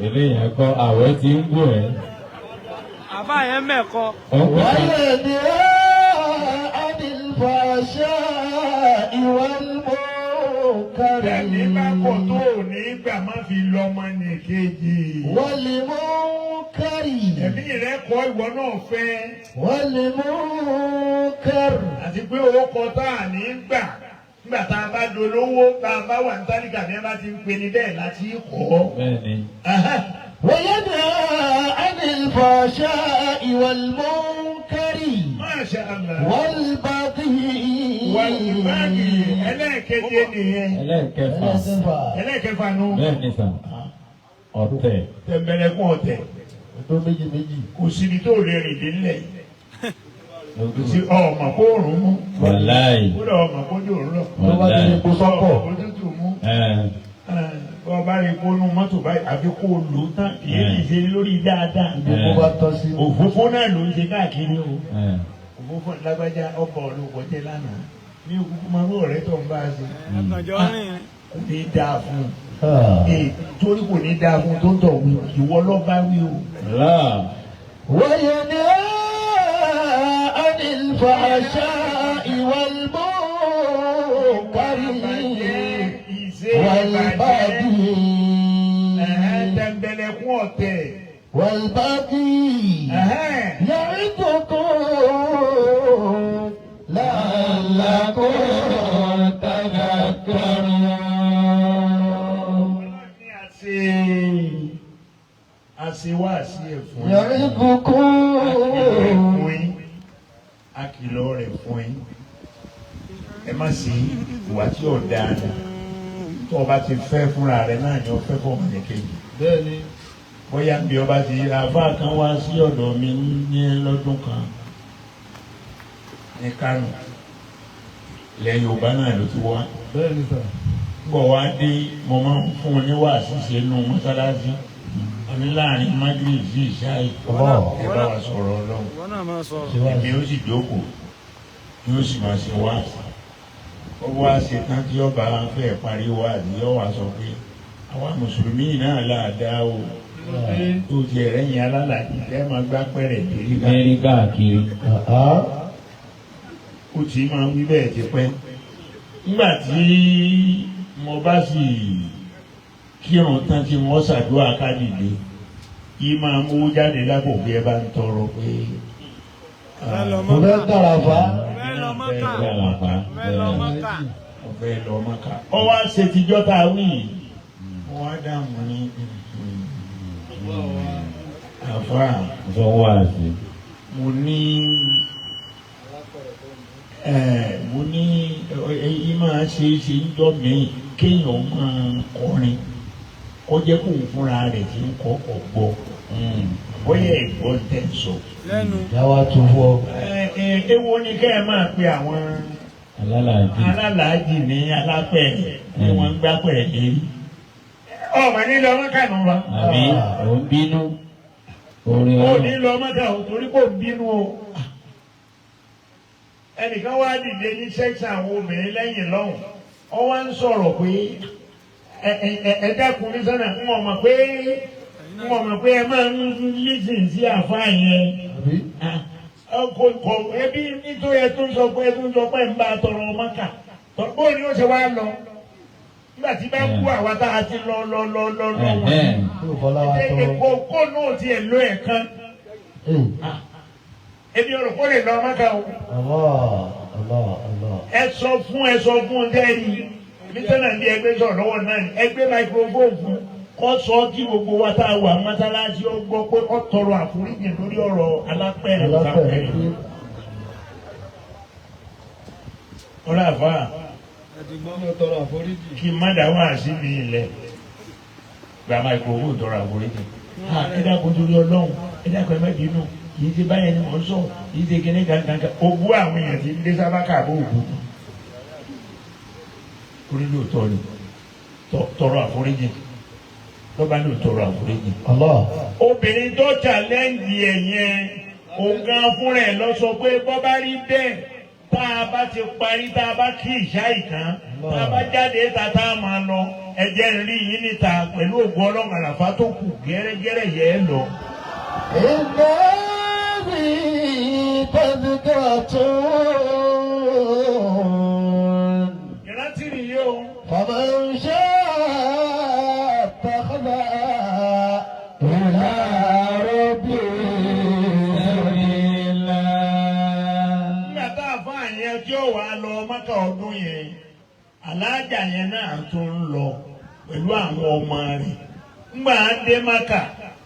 Eléyìí kọ́ àwẹ̀ tí ń gbò ẹ́. Àbá yẹn mẹ́kọ. Ó ń pe وينهى عن الفحشاء والمنكر Ẹ̀mí bá pọ̀ tó ò ní gbà má fi lọ́mọ nìkejì. والمنكر Ẹ̀mí rẹ̀ kọ́ ìwọ náà fẹ́. والمنكر Àti pé owó kọ tá à ní gbà. Nígbà tá a bá dolówó, tá a bá wà ní tálíkà ní ẹ bá ti ń pe ni bẹ́ẹ̀ láti kọ́. bẹ́ẹ̀ ni. وينهى عن الفحشاء والمنكر Masha Allah. والبغي Wàlúùbáàgì ẹlẹ́ẹ̀keje nìyẹn. Ẹlẹ́ẹ̀kẹfà. Ẹlẹ́ẹ̀kẹfà nù. Bẹ́ẹ̀ ni sà. Ọ̀tẹ̀. Tẹ̀m̀bẹ̀lẹ̀kún ọ̀tẹ̀. ọdún méjì. Kò síbi tó lè rìn dé nílẹ̀ yìí. Kò sí ọmọ kó òórùn mú. Wàláì. Kódà ọmọ kó dé òórùn lọ. tó bá ti lè kó sọ́kọ̀. Ọmọ òtútù mú. Ẹ̀. Ọba rẹ̀ kó nu mọ́tò báyìí àfi kó o lò ó tán. Ìyẹn kì í ṣe lórí dáadáa. gbogbo bá tọ́ sí. Òfófó náà ló ń ṣe káàkiri o. Ẹ̀. Òfófó lágbájá ọkọ̀ olùkọ́ jẹ́ lánàá. Ní òkúkú máa ń rò rẹ́ tó ń bá a ṣe. Ẹ̀kànjọ́ rìn. Kò ní dáa fún un. Torí kò ní dáa fún un tó ń tọ̀ wí. Ìwọ lọ́ bá wí o. Láà. وينهى عن الفحشاء والمنكر والبغي Tẹ̀m̀bẹ̀lẹ̀kún ọ̀tẹ̀. والبغي يعظكم لعلكم تذكرون Àṣewá sí ẹ̀fún yín. يعظكم Akìlọ̀ rẹ̀ fún yín. Ẹ má sí ìwà tí ò dáa ni. Tó o bá ti fẹ́ fúnra rẹ̀ náà ni o fẹ́ fún ọmọ nìkejì. bẹ́ẹ̀ni Bóyá bí ọba ti àbá kan wá sí ọ̀dọ̀ mi ní lọ́dún kan ní Kánò. Ilẹ̀ Yorùbá náà ló ti wá. bẹ́ẹ̀ni sà. Bọ̀ wá dé mo máa ń fún un ní wàásù ṣe nù mọ́sálásí. Àmì láàrin Magrib sí Ìṣáì. Ẹ bá wa sọ̀rọ̀ Ọlọ́run. Wọ́n náà máa sọ. Èmi ó sì jókòó, yóò sì máa ṣe wá. Ó wá ṣe tán tí ọba fẹ́ parí wá àti yóò wá sọ pé àwa Mùsùlùmí náà láàdá o. Tó ti ẹ̀rẹ́ yẹn alálàájì ẹ máa gbá pẹ́rẹ́ kiri ká. Lérí káàkiri. Ó ti máa ń wí bẹ́ẹ̀ ti pẹ́. Nígbà tí mo bá sì kírun tán tí wọ́n ṣàdúrà kádìdé yìí máa mú jáde lápò bí ẹ bá ń tọrọ pé. mo fẹ́ dàràfà. Fẹ́ lọ Mọ́kà. Fẹ́ lọ Mọ́kà. Ọ̀fẹ́ lọ Mọ́kà. Ọ wá ṣe tijọ́ tá a wí yìí. Wọ́n wá dáhùn ní àfáà. Sọ wá sí. Mo ní èyí máa ṣe é ṣe ń jọ mí kéèyàn máa kọrin kó jẹ́ kó fúnra rẹ̀ tí ń kọ́ ọ̀gbọ́ bóyá ẹ̀gbọ́n tẹ̀ sọ. Lẹ́nu. yàwá tó fọ. Èwo ni kẹ́ ẹ máa pe àwọn Alálàájì. alálàájì ní alápẹ̀rẹ̀ ni wọ́n ń gbápẹ̀rẹ̀ lérí. Ọmọ ní lọ Mọ́kà nù wa. Àbí òun bínú. Orin Ó ọ̀rọ̀. ní lọ Mọ́kà ò torí kò bínú o. Ẹnìkan wá dìde ní sẹ́ksà àwọn obìnrin lẹ́yìn lọ́hùn. Ó wá ń sọ̀rọ̀ pé ẹ dákun ní sọ́nà ń wọ̀n mọ̀ pé ẹ máa ń lísìn sí àfáà yẹn. Kò ẹbí nítorí ẹ tún sọ pé ń bá a tọrọ Mọ́kà. Bó ni ó ṣe wá lọ? Nígbà tí bá kú àwa tá a ti lọ wọ́n. Kó náà tiẹ̀ lọ ẹ̀kan. Ebi ọ̀rọ̀ kó lè lọ Mọ́kà o. Ẹ sọ fún dẹ́rì. Mísọ́nà ní ẹgbẹ́ sọ̀rọ̀ lọ́wọ́ náà ni ẹgbẹ́ microphone fún kọ́ sọ kí gbogbo wa tá a wà mọ́sálásí ó gbọ́ pé ó tọrọ àforíjì lórí ọ̀rọ̀ alápẹ̀rẹ̀ ìsàpẹ̀rẹ̀. Ọ̀rọ̀ àfà kí má dá wà sí mi ilẹ̀ gba microphone tọrọ àforíjì. Ẹ dákun torí Ọlọ́run ẹ dákun ẹ má bínú kì í ṣe báyẹn ni mò ń sọ kì í ṣe kíní gangan ogún àwọn èèyàn ti ń dé sábà káàbọ̀ ògùn orí lóòótọ́ ni tọrọ àforíjì lọ́ba ní òtọrọ àforíjì. Obìnrin tó challenge ẹ̀ yẹn òun gan fúnra ẹ̀ lọ sọ pé bọ́ bá rí bẹ́ẹ̀ tá a bá ti parí tá a bá kí ìṣá ìtàn tá a bá jáde tá a máa lọ ẹ̀jẹ̀ rí yín níta pẹ̀lú ògùn ọlọ́run àràfá tó kù gẹ́rẹ́gẹ́rẹ́ yẹ ẹ lọ. ìnáwó tẹ̀síkàtún. ìrántí nìyí o. فمن شاء اتخذ إلى ربه سبيلا. nígbà tá a fún àyẹn tí ó wàá lọ Mákà ọdún yẹn alájà yẹn náà tún ń lọ pẹ̀lú àwọn ọmọ rẹ̀ ńgbà á dé Mákà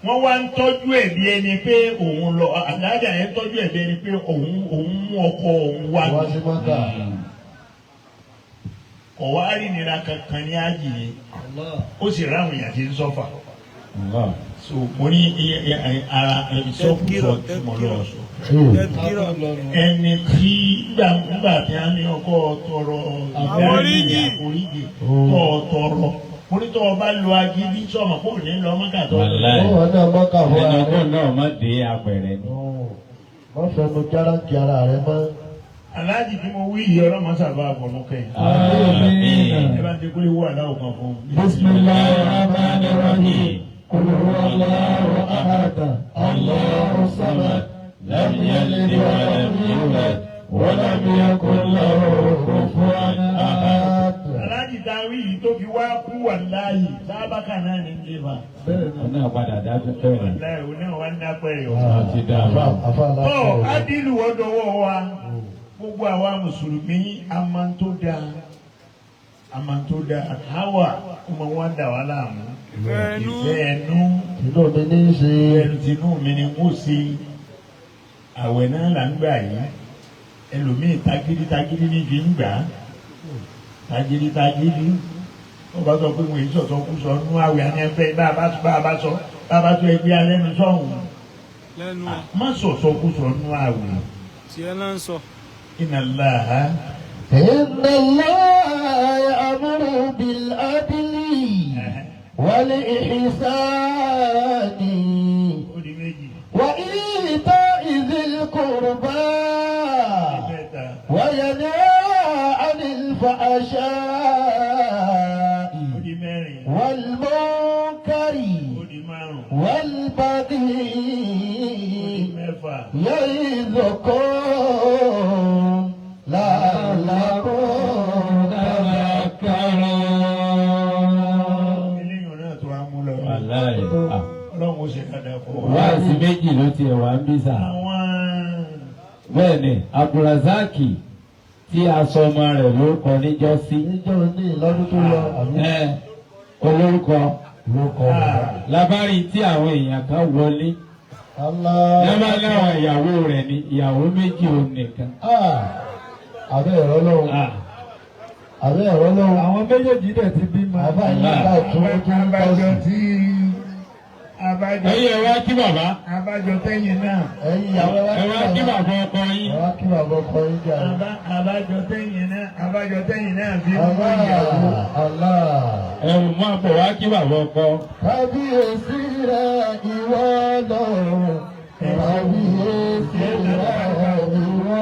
wọ́n wá ń tọ́jú ẹ̀ bí ẹni pé òun lọ alájà yẹn tọ́jú ẹ̀ bí ẹni pé òun mú ọkọ òun wá sí Mákà. ọ̀wárí nira kankan ní àjì yẹn ó sì ráhùn èèyàn tí ń sọ́fà so mo ní ara ìsọkúsọ tí mo lọ sọ ẹni tí gbà tí a ní ọkọ tọrọ ìdáríjì àforíjì tọrọ mo ní tọ́ ọ bá lo agídí sọ̀mọ̀ kó ní lọ Mọ́kà tó. ọ̀hún náà Mọ́kà fún ẹni ọkọ náà má dé apẹ̀rẹ̀ ni. wọ́n fẹ́ mo jára kí ara rẹ mọ́. aláàjì tí mo wí yìí ọlọ́mọ sábà àbọ̀nú kẹ́yìn. ẹ bá ń dekúlé wọ aláwọ̀ kan fún mi. bismillahir rahmanir rahim. qul huwallahu ahad. allahu samad. lam yalid wa lam yulad wa lam yakul lahu kufuwan ahad. aláàjì tá a wí yìí tó fi wá kú wà láàyè sábàkà náà ní ìjẹba. ọ̀nà àpàdà dájú fẹ́rẹ̀. láì òun náà wá ń dápẹ́ rẹ̀ o. ti dá a lọ. ọ ádìlù ọdọwọ wa gbogbo àwa mùsùlùmí amantoda hawa ọmọ wa dà wá láàmú ìfẹ́ ẹnu inú mi ní í ṣe. ẹnu tinú mi ni mo ṣe àwẹ̀ náà là ń gbà yìí ẹlòmíì tagídí ní fi ń gbà tagídí wọ́n bá sọ pé wọ́n èyí sọ̀tọ̀ kú sọ nú àwẹ̀ àní ẹ̀fẹ́ bá a bá sọ ẹgbẹ́ alẹ́ nu sọ̀hún má sọ̀tọ̀ kú sọ nú àwẹ̀. tiẹ̀ náà ń sọ. إن الله يأمر بالعدل والإحسان وإيتاء ذي القربى وينهى عن الفحشاء والمنكر والبغي يعظكم لعلكم تذكرون. Ọlọ́run ó ṣe dáadáa fún wa. wáàsí méjì ló tiẹ̀ wá ń bí sà. bẹ́ẹ̀ ni Abdulrasaki tí asọmọ rẹ̀ ló kọ níjọ́sí. níjọ́ ní lọ́dún tó lọ àbí. olórúkọ ló kọ. lábárí tí àwọn èèyàn kan wọlé. lẹ́bàá láwọn ìyàwó rẹ̀ ni ìyàwó méjì ò nìkan. àbẹ́ ẹ̀rọ lọ́wọ́. àbẹ́ ẹ̀rọ lọ́wọ́. àwọn méjèèjì dẹ̀ ti bímọ. àbá yìí ká tún abájọ tí abájọ. ẹ̀yin ẹ wá kí bàbá. abájọ tẹ́yìn náà. ẹ̀yin ìyàwó ẹ wá kí bàbá ọkọ yín. ẹ wá kí bàbá ọkọ yín jà. abájọ tẹ́yìn náà bí ọmọ ìyàwó. ẹ̀rù mọ́ àpò wá kí bàbá ọkọ. kábíyèsí rẹ̀ ìwọ lọ́rùn. kábíyèsí rẹ̀ ìwọ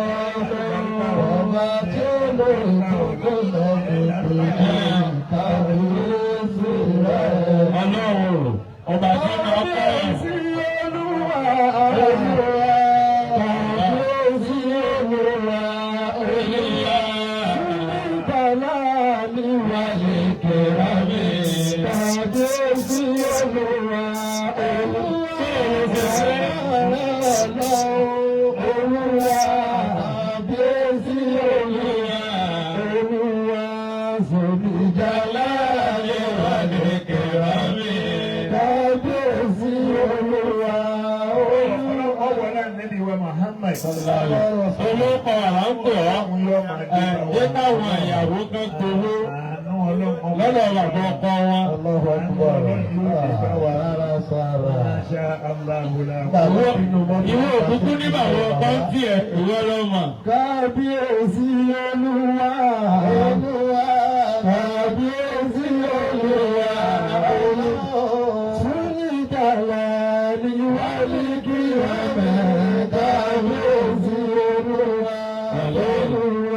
ọba tí ó lè tó lọ pèpè. kábíyèsí rẹ̀. ọlọ́run ọba tí ó lọ kọ́ ẹ̀. kábíyèsí olúwa olúwa. kábíyèsí olúwa olúwa. ìbàlá ni wà lè kẹ́ra mi. kábíyèsí olúwa olúwa. olóko àránkò jẹ́ káwọn ìyàwó kan gbowó lọ́dọ̀ bàbá ọkọ wọn. ìwé òkúkú ní bàbá ọkọ ń tiẹ̀ ìwé lọ́mọ. kábíyèsí olúwa olúwa. kábíyèsí olúwa olúwa. súnìkàlà ni wálé kí wọ́n mẹ́. kábíyèsí olúwa olúwa.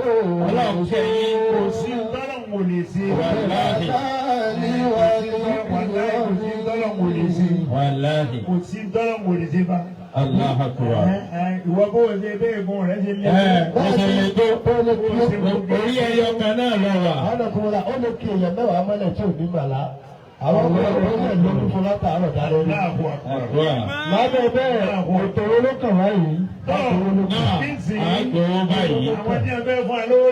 ọlọ́run ṣe yín. kò sí tọ́lọ̀ wò lè ṣe. wàláhì. wàláhì. kò sí tọ́lọ̀ wò lè ṣe bá. Allahu Akbar. ìwọ bó o ṣe bẹ́ẹ̀ gun rẹ̀ ṣe lé. ó ṣe lè tó. orí ẹyọ kan náà lọ wà. àwọn ọkùnrin la ó lè kí èèyàn mẹ́wàá mọ́lẹ̀ tí ò ní màlá. àwọn ọkùnrin náà ló ń fún látàárọ̀ dáre ní. lábẹ́ bẹ́ẹ̀ òtòrò ló kàn wáyé. àgbò báyìí. àwọn tí a fẹ́ fún ẹ lówó.